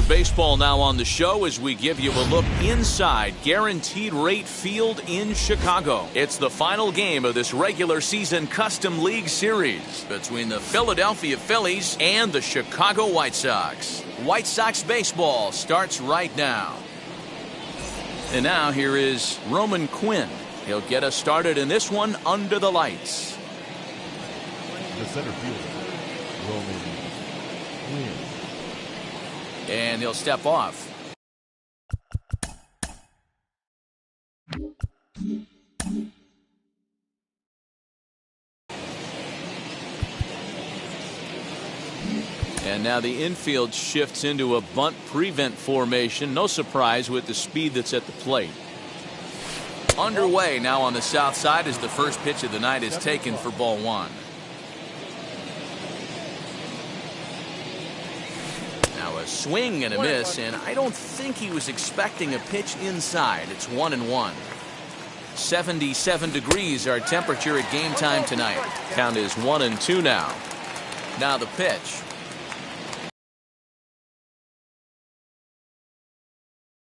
Baseball now on the show as we give you a look inside Guaranteed Rate Field in Chicago. It's the final game of this regular season Custom League Series between the Philadelphia Phillies and the Chicago White Sox. White Sox baseball starts right now. And now here is Roman Quinn. He'll get us started in this one under the lights. The center fielder, Roman Quinn. And he'll step off. And now the infield shifts into a bunt prevent formation. No surprise with the speed that's at the plate. Underway now on the south side as the first pitch of the night is taken for ball one. Now a swing and a miss, and I don't think he was expecting a pitch inside. It's 1-1. 77 degrees our temperature at game time tonight. Count is 1-2 now. Now the pitch.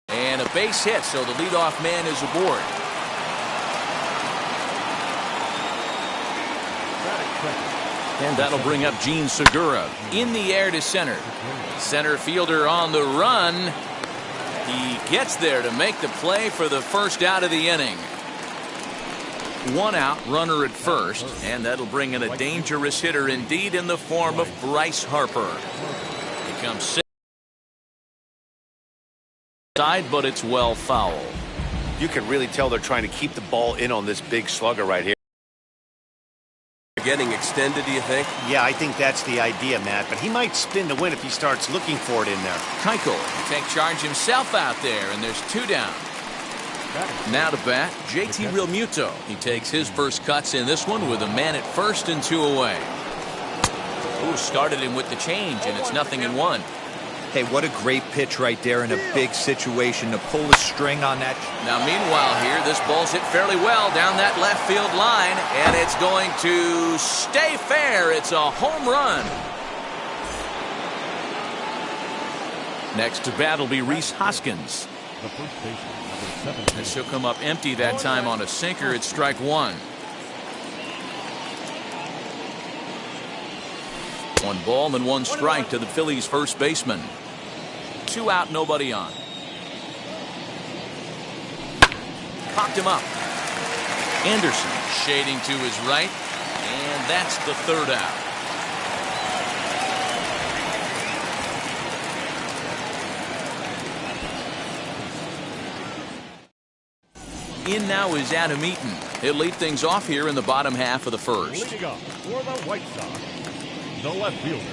And a base hit, so the leadoff man is aboard. And that'll bring up Gene Segura in the air to center. Center fielder on the run. He gets there to make the play for the first out of the inning. One out, runner at first, and that'll bring in a dangerous hitter indeed in the form of Bryce Harper. He comes side, but it's well foul. You can really tell they're trying to keep the ball in on this big slugger right here. Getting extended, do you think? Yeah, I think that's the idea, Matt, but he might spin the win if he starts looking for it in there. Keuchel will take charge himself out there, and there's two down. Now to bat, JT Realmuto. He takes his first cuts in this one with a man at first and two away. Ooh, started him with the change, and it's 0-1. Hey, what a great pitch right there in a big situation to pull the string on that. Now, meanwhile here, this ball's hit fairly well down that left field line, and it's going to stay fair. It's a home run. Next to bat will be Rhys Hoskins. The first baseman, number 7. And she'll come up empty that time on a sinker. It's strike one. One ball and one strike to the Phillies first baseman. Two out, nobody on. Cocked him up. Anderson shading to his right, and that's the third out. In now is Adam Eaton. He'll lead things off here in the bottom half of the first. Leading off for the White Sox, the left fielder,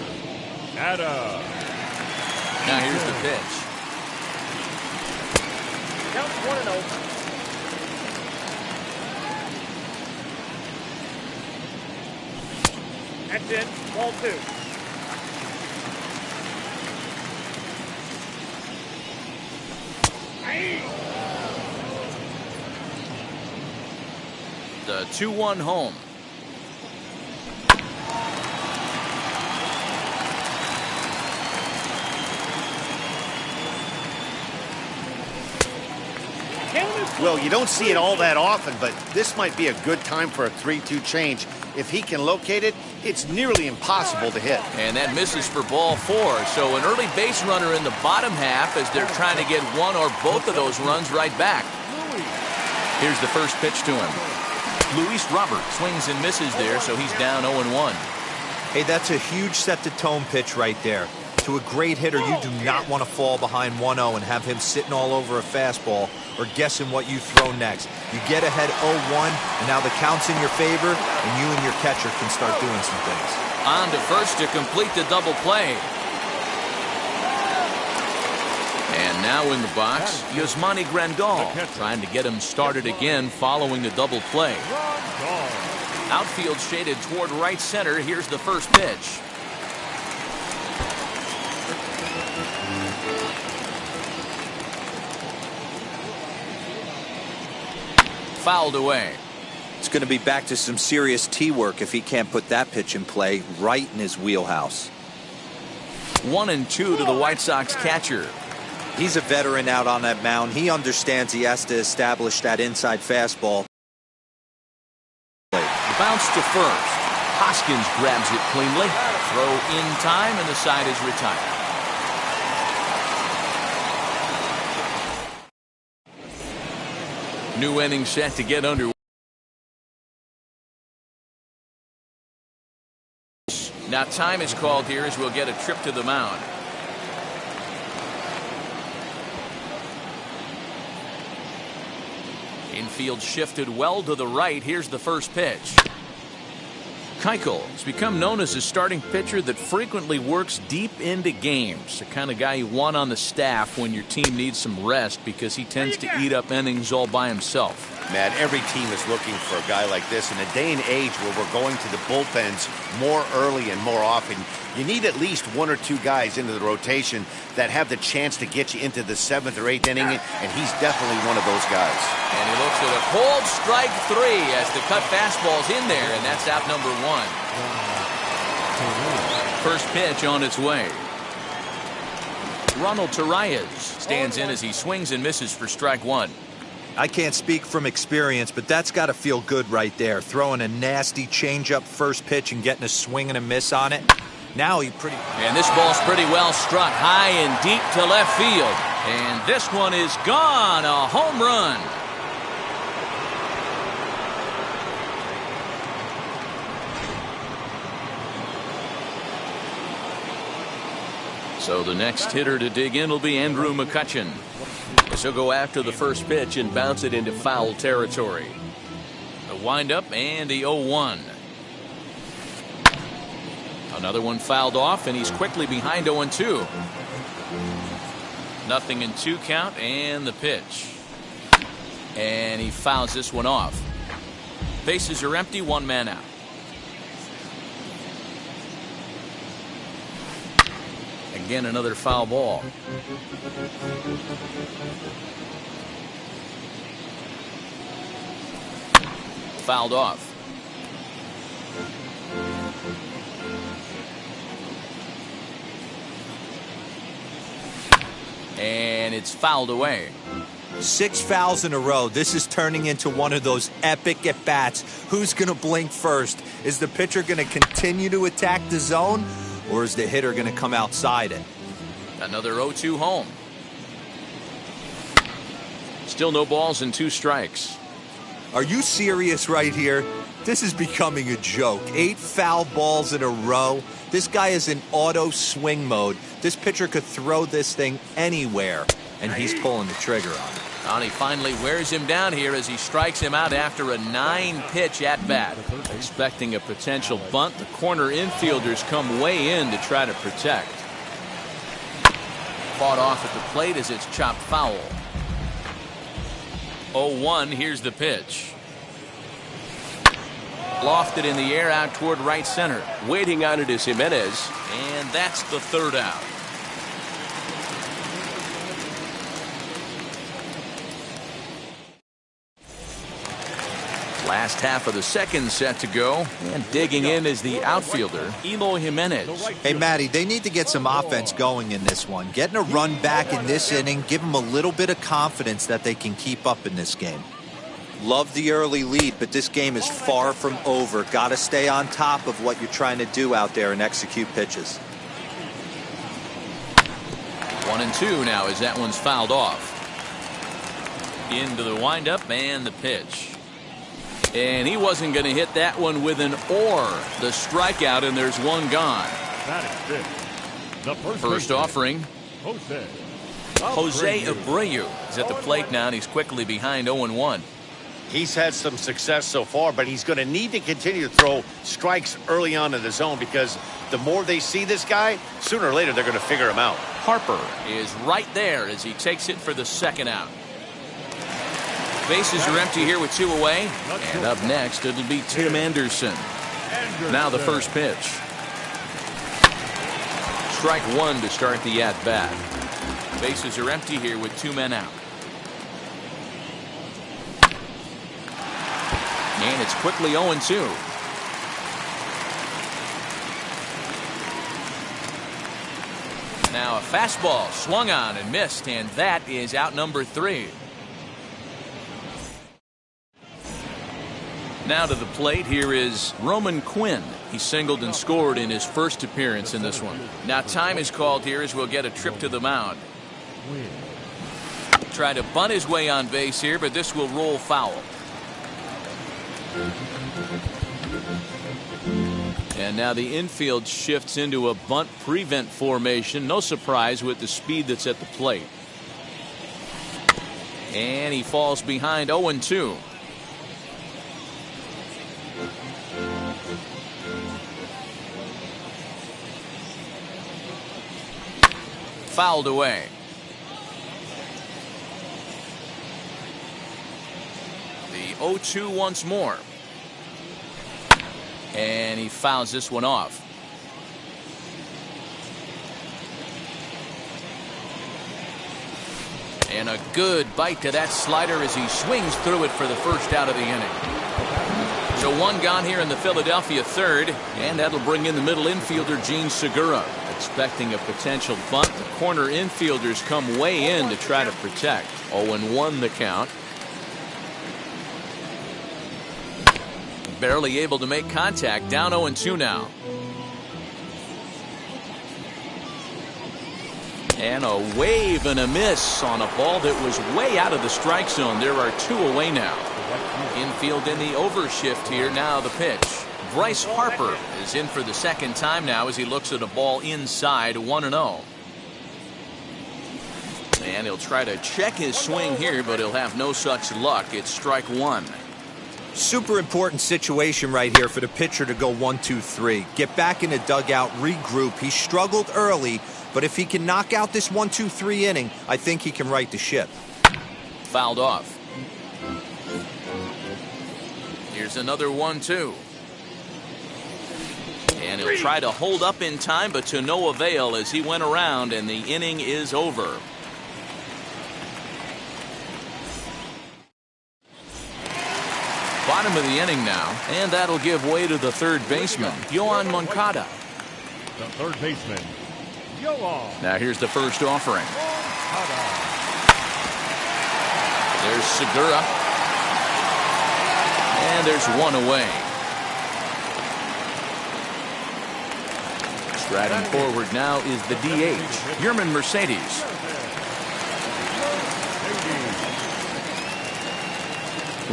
Adam. Now here's the pitch. Count 1-0. That's in. Ball two. The 2-1 home. Well, you don't see it all that often, but this might be a good time for a 3-2 change. If he can locate it, it's nearly impossible to hit. And that misses for ball four. So an early base runner in the bottom half as they're trying to get one or both of those runs right back. Here's the first pitch to him. Luis Robert swings and misses there, so he's down 0-1. Hey, that's a huge set-the-tone pitch right there. To a great hitter, you do not want to fall behind 1-0 and have him sitting all over a fastball or guessing what you throw next. You get ahead 0-1, and now the count's in your favor, and you and your catcher can start doing some things. On to first to complete the double play. And now in the box, Yasmani Grandal, trying to get him started again following the double play. Outfield shaded toward right center. Here's the first pitch. Fouled away. It's going to be back to some serious tee work if he can't put that pitch in play right in his wheelhouse. 1-2 to the White Sox catcher. He's a veteran out on that mound. He understands he has to establish that inside fastball. Bounce to first. Hoskins grabs it cleanly. Throw in time, and the side is retired. New inning set to get underway. Now time is called here as we'll get a trip to the mound. Infield shifted well to the right. Here's the first pitch. Keuchel has become known as a starting pitcher that frequently works deep into games. The kind of guy you want on the staff when your team needs some rest because he tends to eat up innings all by himself. Matt, every team is looking for a guy like this. In a day and age where we're going to the bullpens more early and more often, you need at least 1 or 2 guys into the rotation that have the chance to get you into the 7th or 8th inning, and he's definitely one of those guys. And he looks at a cold strike 3 as the cut fastball's in there, and that's out number 1. First pitch on its way. Ronald Torreyes stands in as he swings and misses for strike 1. I can't speak from experience, but that's got to feel good right there. Throwing a nasty changeup first pitch and getting a swing and a miss on it. Now he pretty... And this ball's pretty well struck high and deep to left field. And this one is gone. A home run. So the next hitter to dig in will be Andrew McCutchen. He'll go after the first pitch and bounce it into foul territory. The windup and the 0-1. Another one fouled off, and he's quickly behind 0-2. 0-2 count, and the pitch. And he fouls this one off. Bases are empty, 1 man out. Again, another foul ball. Fouled off. And it's fouled away. 6 fouls in a row. This is turning into one of those epic at-bats. Who's going to blink first? Is the pitcher going to continue to attack the zone, or is the hitter going to come outside it? Another 0-2 home. Still no balls and 2 strikes. Are you serious right here? This is becoming a joke. 8 foul balls in a row. This guy is in auto swing mode. This pitcher could throw this thing anywhere, and he's pulling the trigger on it. And he finally wears him down here as he strikes him out after a 9-pitch at-bat. Expecting a potential bunt, the corner infielders come way in to try to protect. Fought off at the plate as it's chopped foul. 0-1, here's the pitch. Lofted in the air out toward right center. Waiting on it is Jimenez, and that's the 3rd out. Last half of the 2nd set to go, and digging in is the outfielder, Eloy Jimenez. Hey, Matty, they need to get some offense going in this one. Getting a run back in this inning, give them a little bit of confidence that they can keep up in this game. Love the early lead, but this game is far from over. Got to stay on top of what you're trying to do out there and execute pitches. 1-2 now as that one's fouled off. Into the windup and the pitch. And he wasn't going to hit that one with an or. The strikeout, and there's one gone. The first offering. Jose Abreu is at the plate now, and he's quickly behind 0-1. He's had some success so far, but he's going to need to continue to throw strikes early on in the zone because the more they see this guy, sooner or later they're going to figure him out. Harper is right there as he takes it for the 2nd out. Bases are empty here with 2 away. And up next, it'll be Tim Anderson. Now the first pitch. Strike 1 to start the at-bat. Bases are empty here with 2 men out. And it's quickly 0-2. Now a fastball swung on and missed, and that is out number 3. Now to the plate, here is Roman Quinn. He singled and scored in his first appearance in this one. Now time is called here as we'll get a trip to the mound. Try to bunt his way on base here, but this will roll foul. And now the infield shifts into a bunt prevent formation. No surprise with the speed that's at the plate. And he falls behind 0-2. Fouled away. The 0-2 once more. And he fouls this one off. And a good bite to that slider as he swings through it for the first out of the inning. So one gone here in the Philadelphia third, and that'll bring in the middle infielder Jean Segura. Expecting a potential bunt, the corner infielders come way in to try to protect. 0-1 the count. Barely able to make contact, down 0-2 now. And a wave and a miss on a ball that was way out of the strike zone. There are 2 away now. Infield in the overshift here. Now the pitch. Bryce Harper is in for the second time now as he looks at a ball inside 1-0. And he'll try to check his swing here, but he'll have no such luck. It's strike 1. Super important situation right here for the pitcher to go 1-2-3. Get back in the dugout, regroup. He struggled early, but if he can knock out this 1-2-3 inning, I think he can right the ship. Fouled off. Here's another 1-2. And he'll try to hold up in time, but to no avail as he went around, and the inning is over. Bottom of the inning now, and that'll give way to the third baseman, Yoan Moncada. The third baseman, Yoan. Now here's the first offering. There's Segura. And there's one away. Striding forward now is the DH, Yerman Mercedes.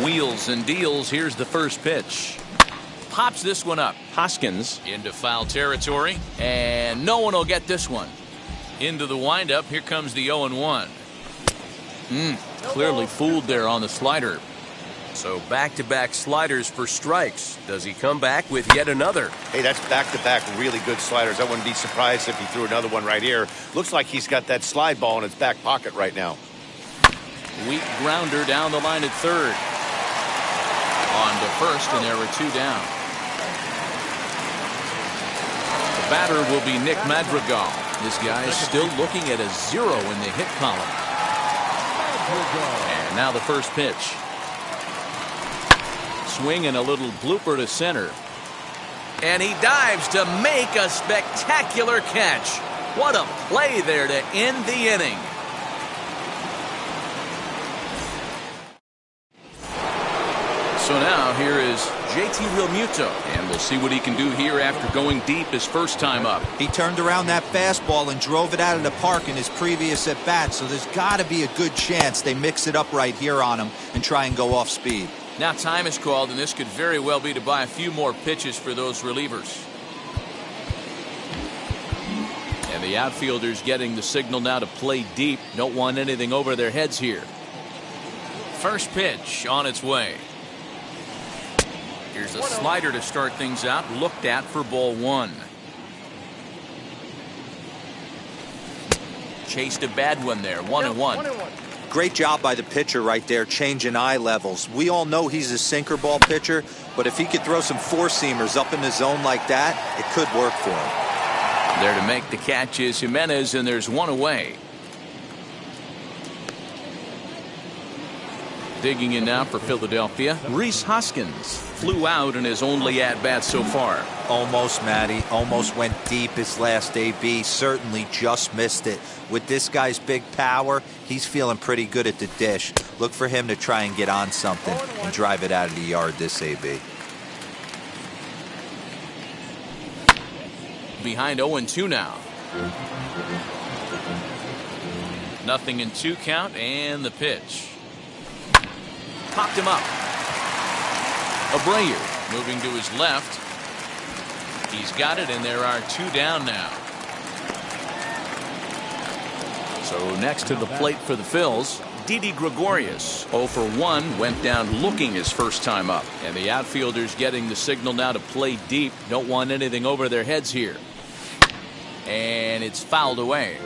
Wheels and deals. Here's the first pitch. Pops this one up. Hoskins into foul territory, and no one will get this one. Into the windup. Here comes the 0-1. Clearly fooled there on the slider. So back-to-back sliders for strikes. Does he come back with yet another? Hey, that's back-to-back really good sliders. I wouldn't be surprised if he threw another one right here. Looks like he's got that slide ball in his back pocket right now. Weak grounder down the line at third. On to first, and there were 2 down. The batter will be Nick Madrigal. This guy is still looking at a 0 in the hit column. And now the first pitch. Swing and a little blooper to center. And he dives to make a spectacular catch. What a play there to end the inning. So now here is JT Realmuto, and we'll see what he can do here after going deep his first time up. He turned around that fastball and drove it out of the park in his previous at-bat, so there's got to be a good chance they mix it up right here on him and try and go off speed. Now time is called, and this could very well be to buy a few more pitches for those relievers. And the outfielders getting the signal now to play deep. Don't want anything over their heads here. First pitch on its way. Here's a slider to start things out, looked at for ball 1. Chased a bad one there, 1-1. Great job by the pitcher right there, changing eye levels. We all know he's a sinker ball pitcher, but if he could throw some four-seamers up in the zone like that, it could work for him. There to make the catch is Jimenez, and there's one away. Digging in now for Philadelphia, Rhys Hoskins flew out in his only at-bat so far. Almost, Matty. Almost went deep his last AB. Certainly just missed it. With this guy's big power, he's feeling pretty good at the dish. Look for him to try and get on something and drive it out of the yard this AB. Behind 0-2 now. 0-2 count, and the pitch. Popped him up. Abreu moving to his left. He's got it, and there are 2 down now. So next to the plate for the Phils, Didi Gregorius. 0 for 1, went down looking his first time up. And the outfielders getting the signal now to play deep. Don't want anything over their heads here. And it's fouled away.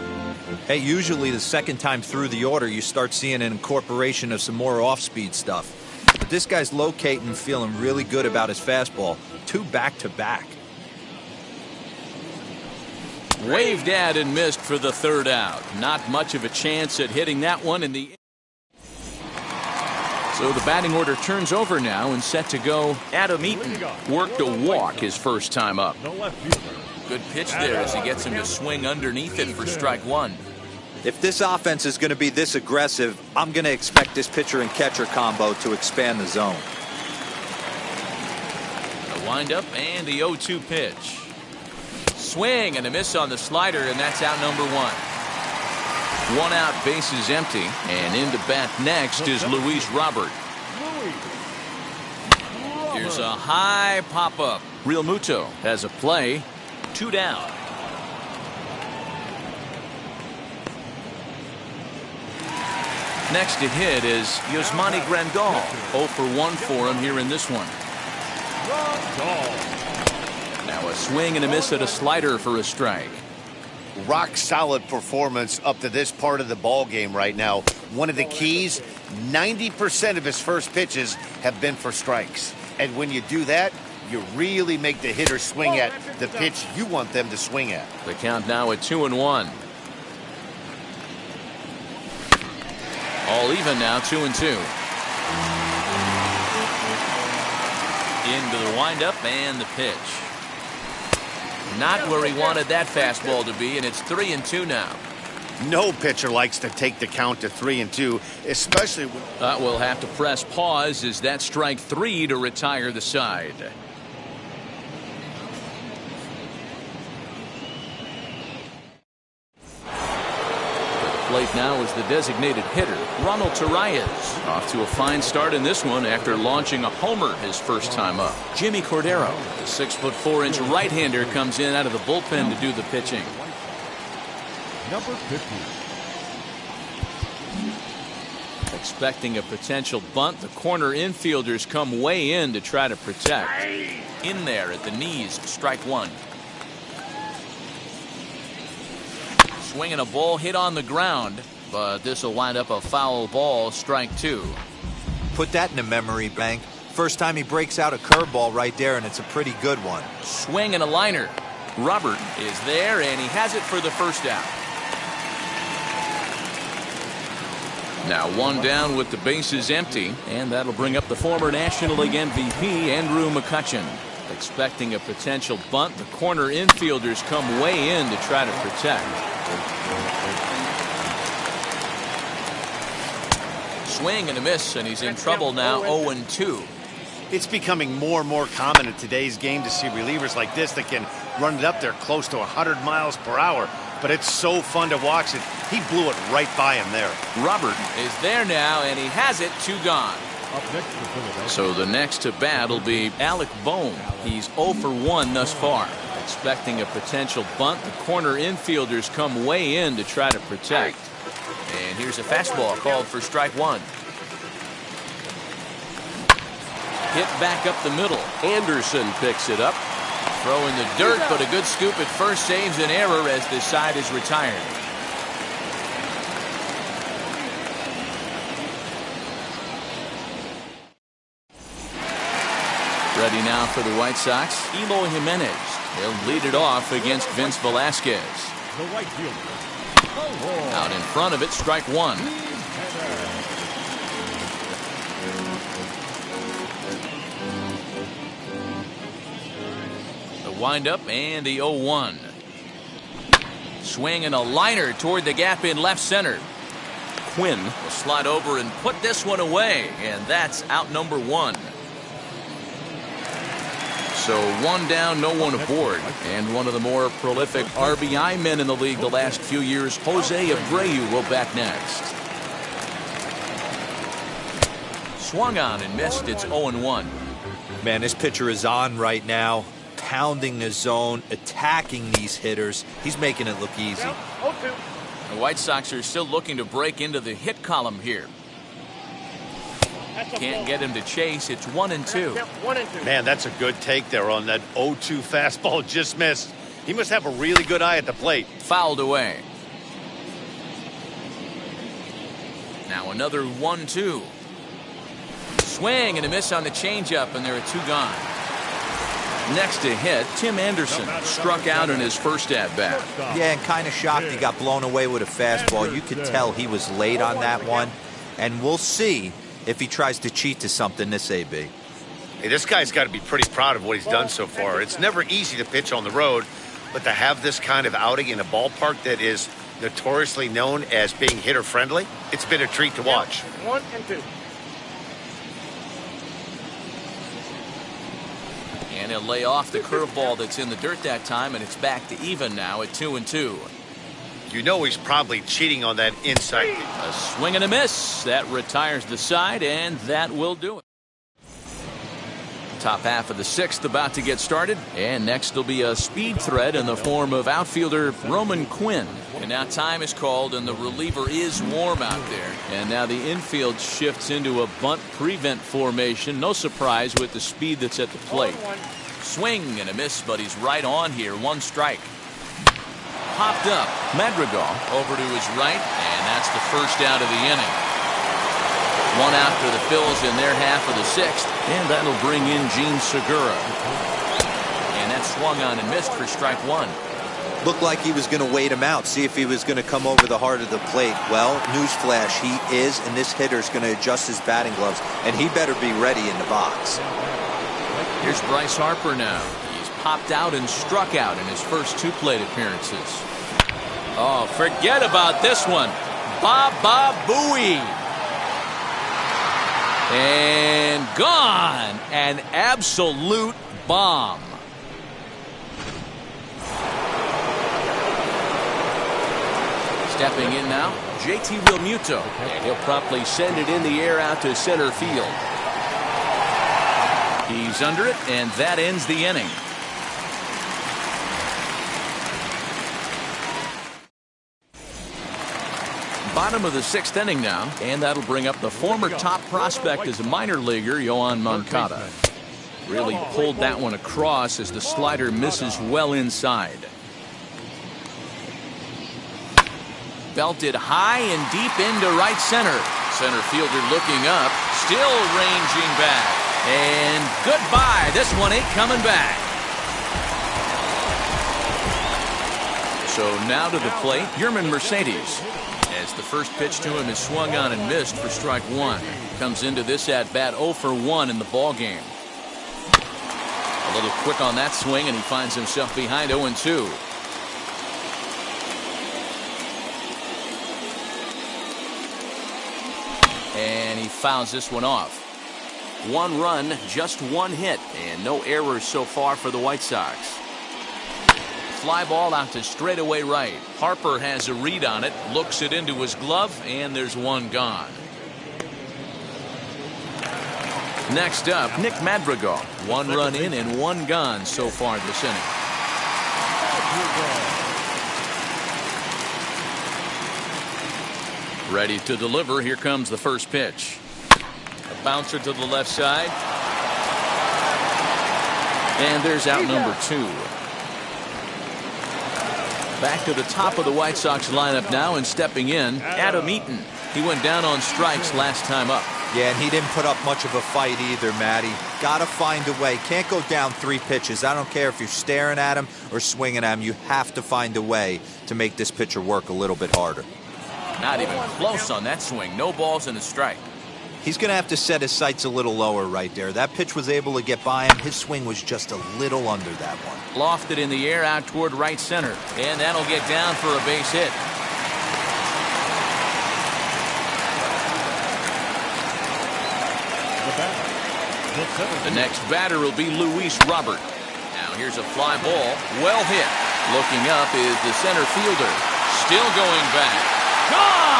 Hey, usually the second time through the order, you start seeing an incorporation of some more off-speed stuff. But this guy's locating, feeling really good about his fastball. 2 back-to-back. Waved at and missed for the 3rd out. Not much of a chance at hitting that one in the... So the batting order turns over now and set to go. Adam Eaton worked a walk his first time up. The left fielder. Good pitch there as he gets him to swing underneath it for strike 1. If this offense is going to be this aggressive, I'm going to expect this pitcher and catcher combo to expand the zone. A windup and the 0-2 pitch. Swing and a miss on the slider, and that's out number 1. 1 out, bases empty, and into bat next is Luis Robert. Here's a high pop-up. Real Muto has a play. 2 down. Next to hit is Yasmani Grandal. 0 for 1 for him here in this one. Now a swing and a miss at a slider for a strike. Rock solid performance up to this part of the ball game right now. One of the keys, 90% of his first pitches have been for strikes. And when you do that, you really make the hitter swing at the pitch you want them to swing at. The count now at 2-1. All even now, 2-2. Into the windup and the pitch. Not where he wanted that fastball to be, and it's 3-2 now. No pitcher likes to take the count to 3-2, especially when... We'll have to press pause as that strike 3 to retire the side. Plate now is the designated hitter, Ronald Torreyes. Off to a fine start in this one after launching a homer his first time up. Jimmy Cordero, the 6'4" right-hander, comes in out of the bullpen to do the pitching. Number 50. Expecting a potential bunt, the corner infielders come way in to try to protect. In there at the knees, strike 1. Swinging a ball hit on the ground, but this will wind up a foul ball, strike 2. Put that in the memory bank. First time he breaks out a curveball right there, and it's a pretty good one. Swing and a liner. Robert is there, and he has it for the first out. Now 1 down with the bases empty, and that'll bring up the former National League MVP, Andrew McCutchen. Expecting a potential bunt, the corner infielders come way in to try to protect. Swing and a miss, and he's in trouble now, 0-2. It's becoming more and more common in today's game to see relievers like this that can run it up there close to 100 miles per hour. But it's so fun to watch it. He blew it right by him there. Robert is there now, and he has it, 2 gone. Up next for Philadelphia. So the next to bat will be Alec Bohm. He's 0 for 1 thus far. Expecting a potential bunt, the corner infielders come way in to try to protect. And here's a fastball called for strike 1. Hit back up the middle. Anderson picks it up. Throw in the dirt, but a good scoop at first saves an error as this side is retired. Ready now for the White Sox, Eloy Jimenez. He'll lead it off against Vince Velasquez. The right fielder. Out in front of it, strike 1. windup and the 0-1. Swing and a liner toward the gap in left center. Quinn will slide over and put this one away, and that's out number 1. So 1 down, no one aboard. And one of the more prolific RBI men in the league the last few years, Jose Abreu, will bat next. Swung on and missed. It's 0-1. Man, this pitcher is on right now, pounding the zone, attacking these hitters. He's making it look easy. Count 0-2. The White Sox are still looking to break into the hit column here. Can't get him to chase. It's 1-2. 1-2. Man, that's a good take there on that 0-2 fastball. Just missed. He must have a really good eye at the plate. Fouled away. Now another 1-2. Swing and a miss on the changeup, and there are 2 gone. Next to hit, Tim Anderson struck out in his first at-bat. Yeah, and kind of shocked he got blown away with a fastball. You could tell he was late on that one, and we'll see if he tries to cheat to something this AB. Hey, this guy's got to be pretty proud of what he's done so far. It's never easy to pitch on the road, but to have this kind of outing in a ballpark that is notoriously known as being hitter-friendly, it's been a treat to watch. 1-2. And he'll lay off the curveball that's in the dirt that time, and it's back to even now at 2-2. You know he's probably cheating on that inside. A swing and a miss. That retires the side, and that will do it. Top half of the 6th about to get started, and next will be a speed threat in the form of outfielder Roman Quinn. And now time is called, and the reliever is warm out there. And now the infield shifts into a bunt prevent formation. No surprise with the speed that's at the plate. Swing and a miss, but he's right on here. 1 strike. Popped up. Madrigal over to his right, and that's the first out of the inning. 1 out for the Phils in their half of the 6th, and that'll bring in Gene Segura. And that swung on and missed for strike 1. Looked like he was going to wait him out, see if he was going to come over the heart of the plate. Well, newsflash, he is, and this hitter's going to adjust his batting gloves, and he better be ready in the box. Here's Bryce Harper now. He's popped out and struck out in his first 2 plate appearances. Oh, forget about this one. Baba Booey. And gone. An absolute bomb. Stepping in now, JT Realmuto, and he'll promptly send it in the air out to center field. He's under it, and that ends the inning. Bottom of the 6th inning now, and that'll bring up the former top prospect as a minor leaguer, Yoan Moncada. Really pulled that one across as the slider misses well inside. Belted high and deep into right center. Center fielder looking up, still ranging back. And goodbye. This one ain't coming back. So now to the plate, Yermin Mercedes. As the first pitch to him is swung on and missed for strike 1. Comes into this at-bat 0 for 1 in the ballgame. A little quick on that swing, and he finds himself behind 0-2. And he fouls this one off. 1 run, just 1 hit, and no errors so far for the White Sox. Fly ball out to straightaway right. Harper has a read on it, looks it into his glove, and there's 1 gone. Next up, Nick Madrigal. 1 run in and 1 gone so far this inning. Ready to deliver. Here comes the first pitch. A bouncer to the left side. And there's out number 2. Back to the top of the White Sox lineup now, and stepping in, Adam Eaton. He went down on strikes last time up. Yeah, and he didn't put up much of a fight either, Matty. Got to find a way. Can't go down 3 pitches. I don't care if you're staring at him or swinging at him. You have to find a way to make this pitcher work a little bit harder. Not even close on that swing. No balls and a strike. He's going to have to set his sights a little lower right there. That pitch was able to get by him. His swing was just a little under that one. Lofted in the air out toward right center. And that'll get down for a base hit. The next batter will be Luis Robert. Now here's a fly ball. Well hit. Looking up is the center fielder. Still going back. Gone!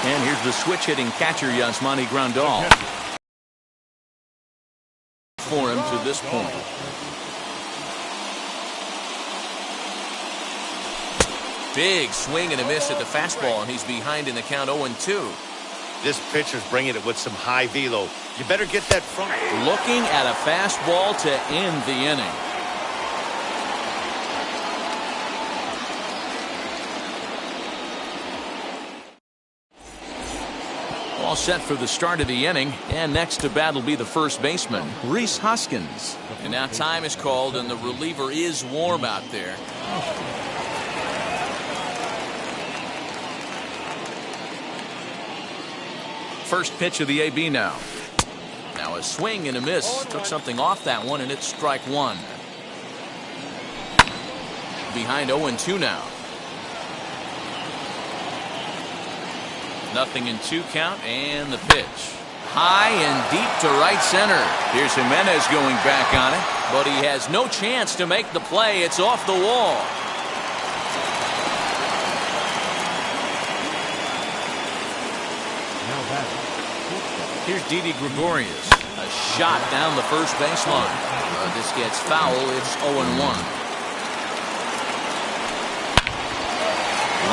And here's the switch-hitting catcher, Yasmani Grandal. For him to this point. Big swing and a miss at the fastball, and he's behind in the count 0-2. This pitcher's bringing it with some high velo. You better get that front. Looking at a fastball to end the inning. All set for the start of the inning, and next to bat will be the first baseman, Rhys Hoskins. And now time is called, and the reliever is warm out there. First pitch of the AB now. Now a swing and a miss. Took something off that one, and it's strike one. Behind 0-2 now. Nothing in 2 count, and the pitch. High and deep to right center. Here's Jimenez going back on it, but he has no chance to make the play. It's off the wall. Here's Didi Gregorius. A shot down the first baseline. This gets foul. It's 0-1.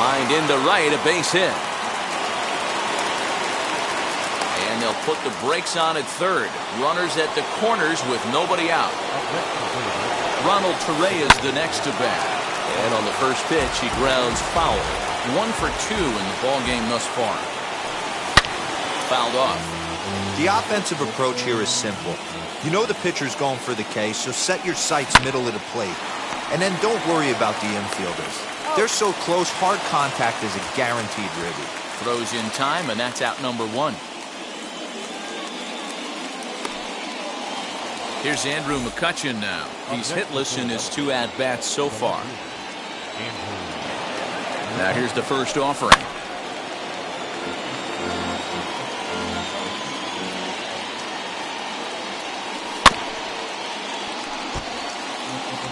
Lined into right, a base hit. And they'll put the brakes on at third. Runners at the corners with nobody out. Ronald Torreyes is the next to bat. And on the first pitch, he grounds foul. 1 for 2 in the ballgame thus far. Fouled off. The offensive approach here is simple. You know the pitcher's going for the K, so set your sights middle of the plate. And then don't worry about the infielders. They're so close, hard contact is a guaranteed ribby. Throws in time, and that's out number 1. Here's Andrew McCutchen now. He's hitless in his 2 at-bats so far. Now here's the first offering.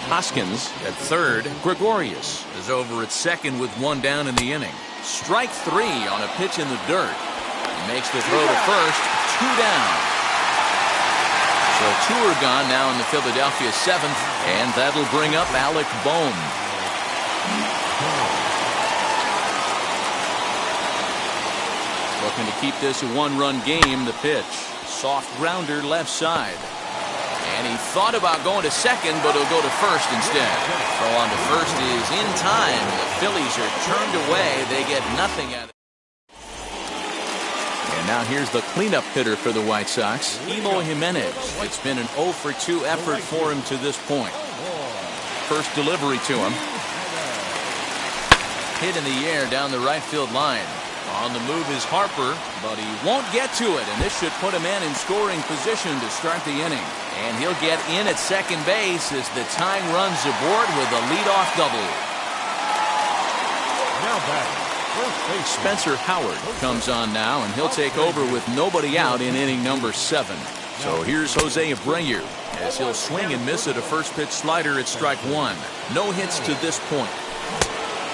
Hoskins at third. Gregorius is over at second with 1 down in the inning. Strike 3 on a pitch in the dirt. He makes the throw to first. 2 down. So 2 are gone now in the Philadelphia 7th, and that'll bring up Alec Bohm. Looking to keep this a 1-run game. The pitch. Soft grounder left side. And he thought about going to second, but he'll go to first instead. Throw on to first is in time. The Phillies are turned away. They get nothing out of it. And now here's the cleanup hitter for the White Sox, Eloy Jimenez. It's been an 0 for 2 effort for him to this point. First delivery to him. Hit in the air down the right field line. On the move is Harper, but he won't get to it, and this should put a man in scoring position to start the inning. And he'll get in at second base as the tying runs aboard with a leadoff double. Now batting, first base. Spencer Howard comes on now, and he'll take over with nobody out in inning number 7. So here's Jose Abreu as he'll swing and miss at a first pitch slider at strike 1. No hits to this point.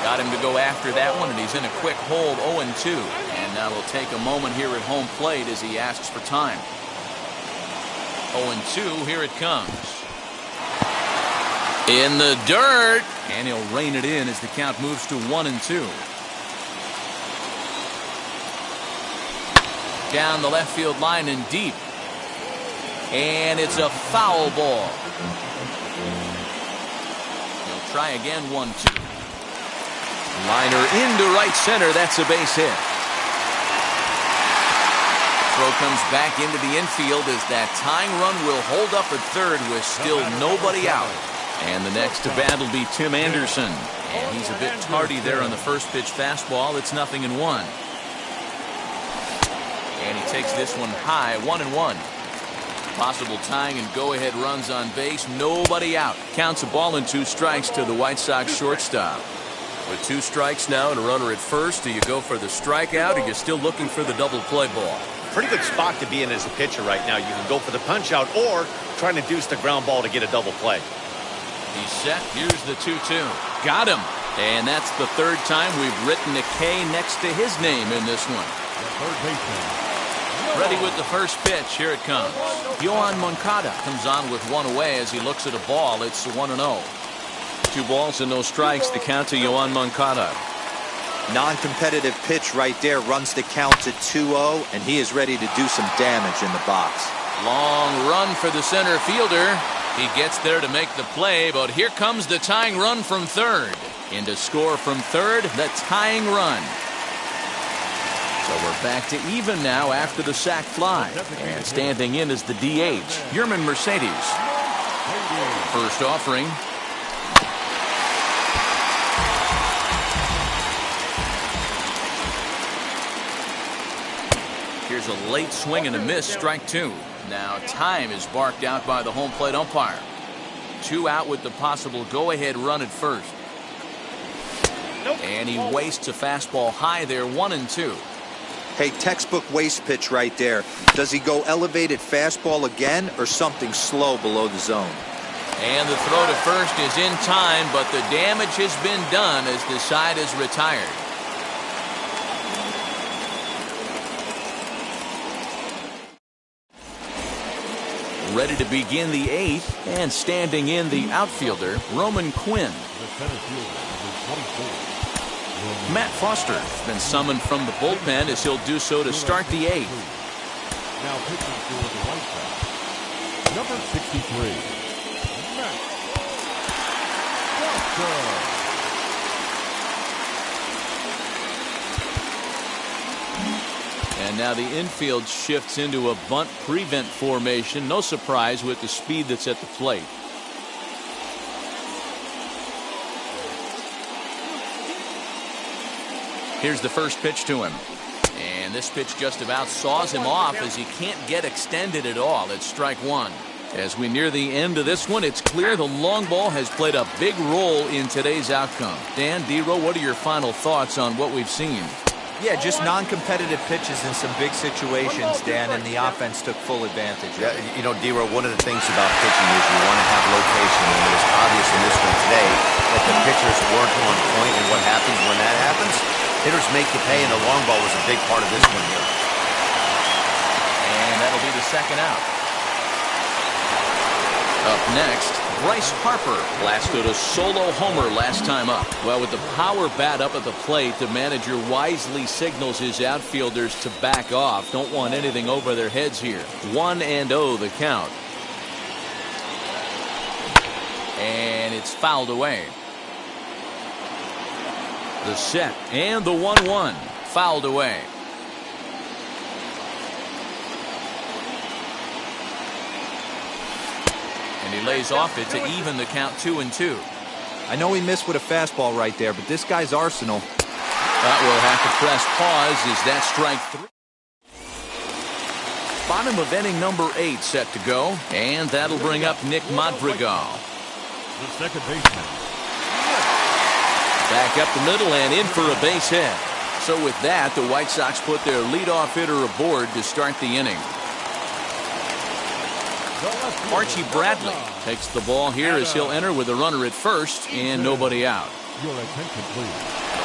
Got him to go after that one, and he's in a quick hold, 0-2. And now he'll take a moment here at home plate as he asks for time. 0-2, here it comes. In the dirt, and he'll rein it in as the count moves to 1-2. Down the left field line and deep. And it's a foul ball. He'll try again, 1-2. Liner into right center. That's a base hit. Throw comes back into the infield as that tying run will hold up at third with still nobody out. And the next to bat will be Tim Anderson. And he's a bit tardy there on the first pitch fastball. It's 0-1. And he takes this one high, 1-1. Possible tying and go-ahead runs on base. Nobody out. Counts a ball and 2 strikes to the White Sox shortstop. With 2 strikes now and a runner at first, do you go for the strikeout or you're still looking for the double play ball? Pretty good spot to be in as a pitcher right now. You can go for the punch out or try to deuce the ground ball to get a double play. He's set. Here's the 2-2. Got him. And that's the 3rd time we've written a K next to his name in this one. Third baseman. Ready with the first pitch. Here it comes. Yoan Moncada comes on with 1 away as he looks at a ball. It's 1-0. 2 balls and no strikes. The count to Yoan Moncada. Non-competitive pitch right there runs the count to 2-0, and he is ready to do some damage in the box. Long run for the center fielder. He gets there to make the play, but here comes the tying run from third. In to score from third, the tying run. So we're back to even now after the sac fly. And standing in is the DH, Yermin Mercedes. First offering. Here's a late swing and a miss, strike 2. Now time is barked out by the home plate umpire. 2 out with the possible go-ahead run at first. And he wastes a fastball high there, 1-2. Hey, textbook waste pitch right there. Does he go elevated fastball again or something slow below the zone? And the throw to first is in time, but the damage has been done as the side is retired. Ready to begin the 8th, and standing in the outfielder, Roman Quinn. The center fielder, number 24. Matt Foster has been summoned from the bullpen as he'll do so to start the 8th. Now pitching for the White Sox, number 63, Matt Foster. And now the infield shifts into a bunt prevent formation. No surprise with the speed that's at the plate. Here's the first pitch to him. And this pitch just about saws him off as he can't get extended at all. It's strike 1. As we near the end of this one, it's clear the long ball has played a big role in today's outcome. Dan, Dero, what are your final thoughts on what we've seen? Yeah, just non-competitive pitches in some big situations, Dan, and the offense took full advantage. Yeah, you know, Dero, one of the things about pitching is you want to have location, and it was obvious in this one today that the pitchers weren't on point, and what happens when that happens? Hitters make you pay, and the long ball was a big part of this one here. And that'll be the second out. Up next, Bryce Harper blasted a solo homer last time up. Well, with the power bat up at the plate, the manager wisely signals his outfielders to back off. Don't want anything over their heads here. 1-0 the count. And it's fouled away. The set and the 1-1 fouled away. And he lays off it to even the count 2-2. I know he missed with a fastball right there, but this guy's arsenal. That will have to press pause as that strike 3. Bottom of inning number 8 set to go, and that'll bring up Nick Madrigal. The second baseman. Back up the middle and in for a base hit. So with that, the White Sox put their leadoff hitter aboard to start the inning. Archie Bradley takes the ball here as he'll enter with a runner at first and nobody out. Your attention, please.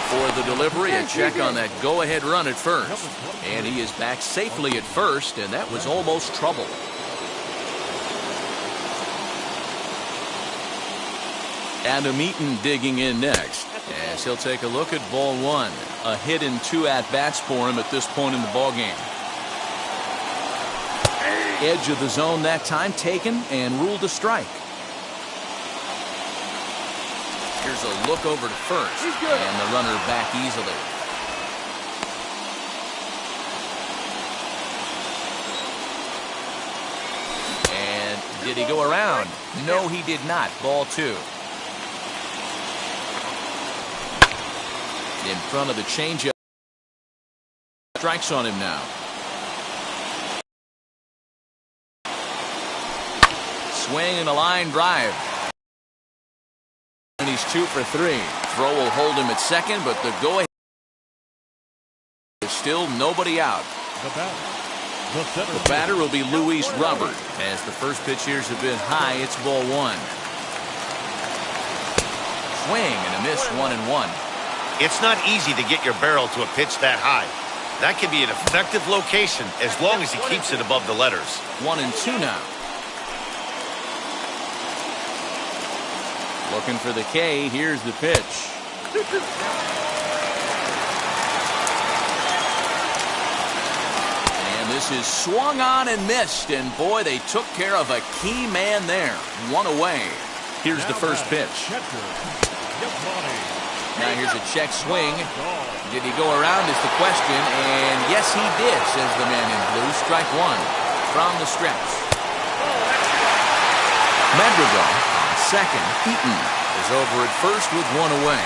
For the delivery, a check on that go-ahead run at first. And he is back safely at first, and that was almost trouble. Adam Eaton digging in next as he'll take a look at ball 1. A hit in 2 at-bats for him at this point in the ballgame. Edge of the zone that time taken and ruled a strike. Here's a look over to first, and the runner back easily. Did he go around? No, he did not. Ball 2. In front of the changeup. Strikes on him now. Swing and a line drive. And he's 2 for 3. Throw will hold him at second, but the go-ahead is still nobody out. The batter will be Luis Robert. As the first pitch years have been high, it's ball 1. Swing and a miss, 1-1. It's not easy to get your barrel to a pitch that high. That can be an effective location as long as he keeps it above the letters. 1-2 now. Looking for the K. Here's the pitch. And this is swung on and missed. And boy, they took care of a key man there. 1 away. Here's the first pitch. Now here's a check swing. Did he go around is the question. And yes, he did, says the man in blue. Strike 1 from the stretch. Madrigal on second. Eaton is over at first with 1 away.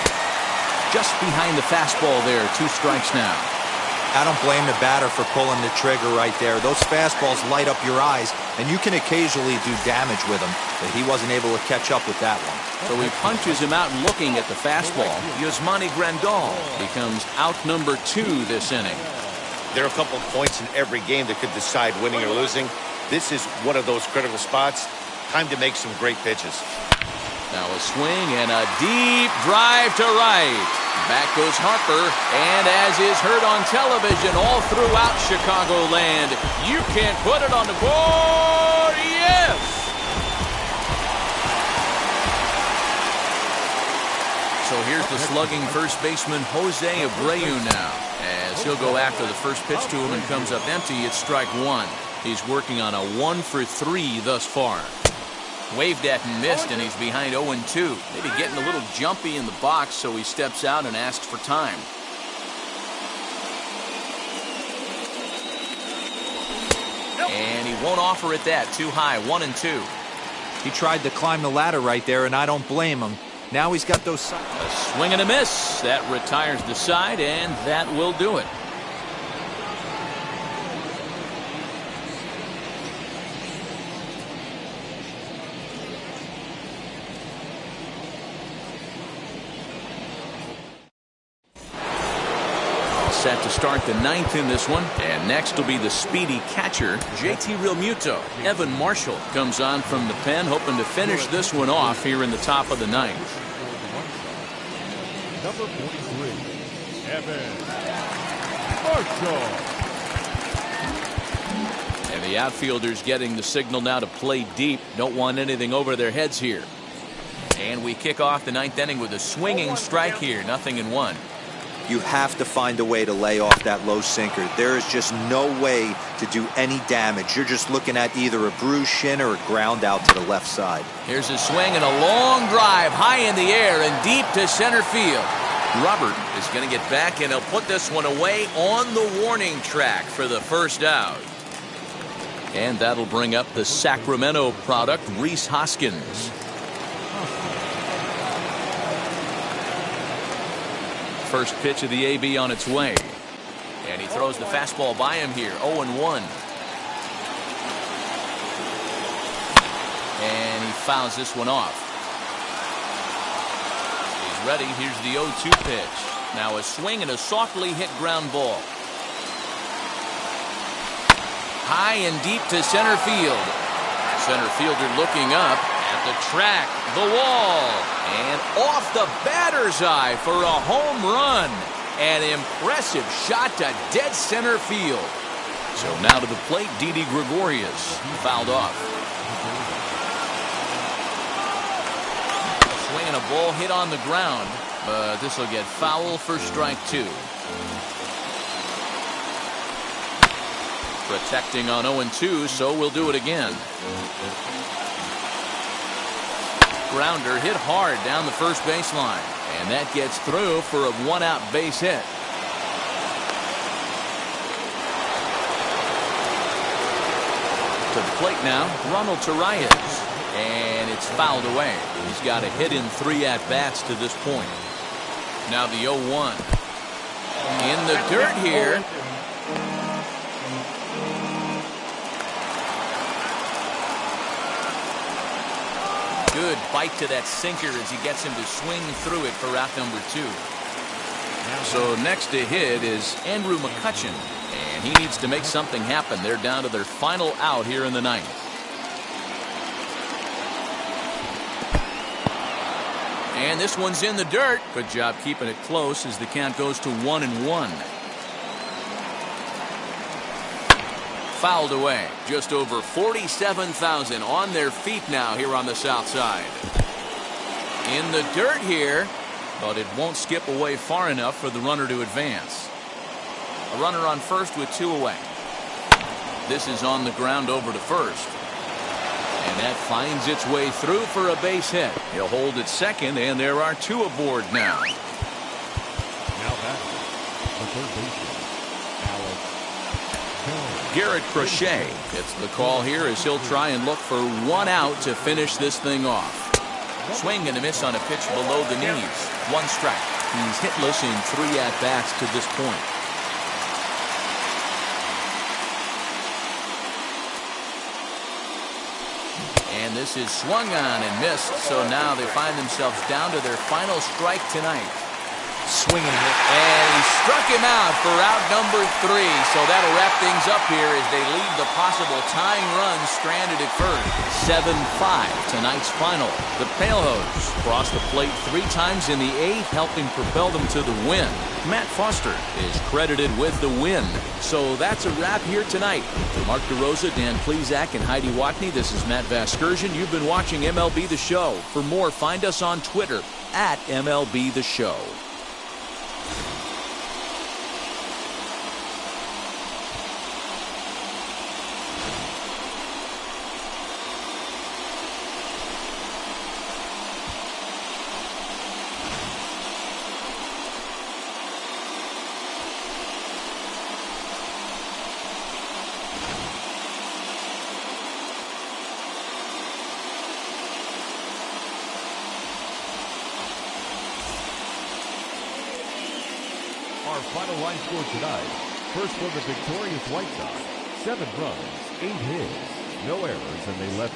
Just behind the fastball there. 2 strikes now. I don't blame the batter for pulling the trigger right there. Those fastballs light up your eyes, and you can occasionally do damage with them, but he wasn't able to catch up with that one. So he punches him out looking at the fastball. Yasmani Grandal becomes out number 2 this inning. There are a couple of points in every game that could decide winning or losing. This is one of those critical spots. Time to make some great pitches. Now a swing and a deep drive to right. Back goes Harper, and as is heard on television all throughout Chicagoland, you can't put it on the board. Yes! So here's the slugging first baseman Jose Abreu now, as he'll go after the first pitch to him and comes up empty. It's strike 1. He's working on a 1 for 3 thus far. Waved at and missed, and he's behind 0-2. Maybe getting a little jumpy in the box, so he steps out and asks for time. And he won't offer it that. Too high. 1-2. He tried to climb the ladder right there, and I don't blame him. Now he's got those... A swing and a miss. That retires the side, and that will do it. Set to start the 9th in this one, and next will be the speedy catcher JT Realmuto. Evan Marshall comes on from the pen, hoping to finish this one off here in the top of the 9th. Number 43, Evan Marshall. And the outfielders getting the signal now to play deep. Don't want anything over their heads here. And we kick off the 9th inning with a swinging strike here. 0-1. You have to find a way to lay off that low sinker. There is just no way to do any damage. You're just looking at either a bruised shin or a ground out to the left side. Here's a swing and a long drive high in the air and deep to center field. Robert is going to get back, and he'll put this one away on the warning track for the first out. And that'll bring up the Sacramento product, Rhys Hoskins. First pitch of the AB on its way. And he throws the fastball by him here. 0-1. And he fouls this one off. He's ready. Here's the 0-2 pitch. Now a swing and a softly hit ground ball. High and deep to center field. Center fielder looking up at the track, the wall, and off the batter's eye for a home run. An impressive shot to dead center field. So now to the plate, Didi Gregorius, fouled off. A swing and a ball hit on the ground, but this will get foul for strike 2. Protecting on 0-2, so we'll do it again. Grounder hit hard down the first baseline, and that gets through for a 1-out base hit. To the plate now, Ronald Torreyes. And it's fouled away. He's got a hit in 3 at-bats to this point. Now the 0-1. In the dirt here. Good bite to that sinker as he gets him to swing through it for out number 2. So next to hit is Andrew McCutchen, and he needs to make something happen. They're down to their final out here in the 9th. And this one's in the dirt. Good job keeping it close as the count goes to 1-1. Fouled away. Just over 47,000 on their feet now here on the south side. In the dirt here, but it won't skip away far enough for the runner to advance. A runner on first with 2 away. This is on the ground over to first. And that finds its way through for a base hit. He'll hold at second, and there are 2 aboard now. Now back, the third baseman, Alex Jones. Garrett Crochet gets the call here as he'll try and look for 1 out to finish this thing off. Swing and a miss on a pitch below the knees. 1 strike. He's hitless in 3 at-bats to this point. And this is swung on and missed, so now they find themselves down to their final strike tonight. Swinging hit. And he struck him out for out number 3, so that'll wrap things up here as they leave the possible tying run stranded at first. 7-5, tonight's final. The Palehose crossed the plate 3 times in the 8th, helping propel them to the win. Matt Foster is credited with the win. So that's a wrap here tonight. For Mark DeRosa, Dan Plesac, and Heidi Watney, this is Matt Vasgersian. You've been watching MLB The Show. For more, find us on Twitter at MLB The Show. Our final line score tonight. First for the victorious White Sox, 7 runs, 8 hits, no errors, and they left